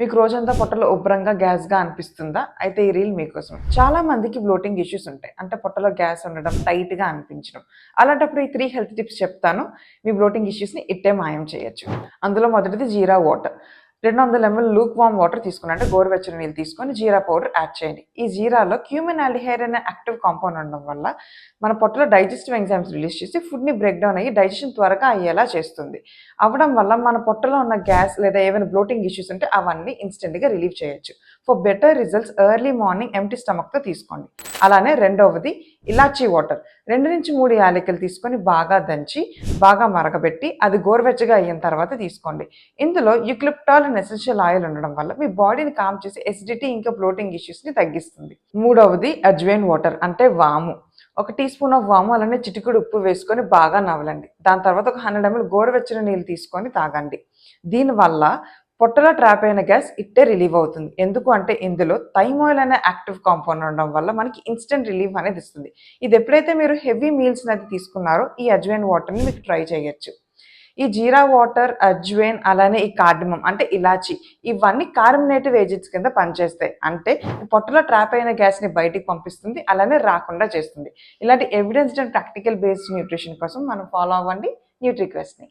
మీకు రోజంతా పొట్టలో ఉబ్బరంగా గ్యాస్గా అనిపిస్తుందా? అయితే ఈ రీల్ మీకోసం. చాలా మందికి బ్లోటింగ్ ఇష్యూస్ ఉంటాయి. అంటే పొట్టలో గ్యాస్ ఉండడం, టైట్గా అనిపించడం. అలాంటప్పుడు ఈ 3 హెల్త్ టిప్స్ చెప్తాను. మీ బ్లోటింగ్ ఇష్యూస్ని ఇట్టే మాయం చేయొచ్చు. అందులో మొదటిది jeera water. 200 ml lukewarm water తీసుకుని, అంటే గోరువెచ్చని నీళ్ళు తీసుకొని జీరా పౌడర్ యాడ్ చేయండి. ఈ జీరాలో క్యూమిన్ ఆల్డిహైడ్ అనే యాక్టివ్ కాంపౌండ్ ఉండడం వల్ల మన పొట్టలో డైజెస్టివ్ ఎంజైమ్స్ రిలీజ్ చేసి ఫుడ్ని బ్రేక్ డౌన్ అయ్యి డైజెషన్ త్వరగా అయ్యేలా చేస్తుంది. అవ్వడం వల్ల మన పొట్టలో ఉన్న గ్యాస్ లేదా ఏమైనా బ్లోటింగ్ ఇష్యూస్ ఉంటే అవన్నీ ఇన్స్టెంట్గా రిలీవ్ చేయొచ్చు. For better results early morning empty స్టమక్తో తీసుకోండి. అలానే రెండవది ఇలాచీ వాటర్. 2 నుంచి 3 యాలకులు తీసుకొని బాగా దంచి బాగా మరగబెట్టి అది గోరువెచ్చగా అయిన తర్వాత తీసుకోండి. ఇందులో యూక్లిప్టాల్ అండ్ ఎసెన్షియల్ ఆయిల్ ఉండడం వల్ల మీ బాడీని కామ్ చేసి ఎసిడిటీ ఇంకా బ్లోటింగ్ ఇష్యూస్ని తగ్గిస్తుంది. మూడవది అజ్వైన్ వాటర్, అంటే వాము. 1 టీ స్పూన్ ఆఫ్ వాము అలానే చిటికెడు ఉప్పు వేసుకొని బాగా నవలండి. దాని తర్వాత ఒక 100 ml గోరువెచ్చని నీళ్ళు తీసుకొని తాగండి. దీనివల్ల పొట్టలో ట్రాప్ అయిన గ్యాస్ ఇట్టే రిలీవ్ అవుతుంది. ఎందుకు అంటే ఇందులో థైమాయిల్ అనే యాక్టివ్ కాంపౌండ్ ఉండడం వల్ల మనకి ఇన్స్టెంట్ రిలీఫ్ అనేది ఇస్తుంది. ఇది ఎప్పుడైతే మీరు హెవీ మీల్స్ అనేది తీసుకున్నారో ఈ అజ్వైన్ వాటర్ని మీకు ట్రై చేయొచ్చు. ఈ జీరా వాటర్, అజ్వైన్ అలానే ఈ కార్డమమ్ అంటే ఇలాచి, ఇవన్నీ కార్బోనేటివ్ ఏజెంట్స్ కింద పనిచేస్తాయి. అంటే పొట్టలో ట్రాప్ అయిన గ్యాస్ని బయటికి పంపిస్తుంది, అలానే రాకుండా చేస్తుంది. ఇలాంటి evidence and practical based nutrition కోసం మనం ఫాలో అవ్వండి న్యూట్రిక్వెస్ట్ని.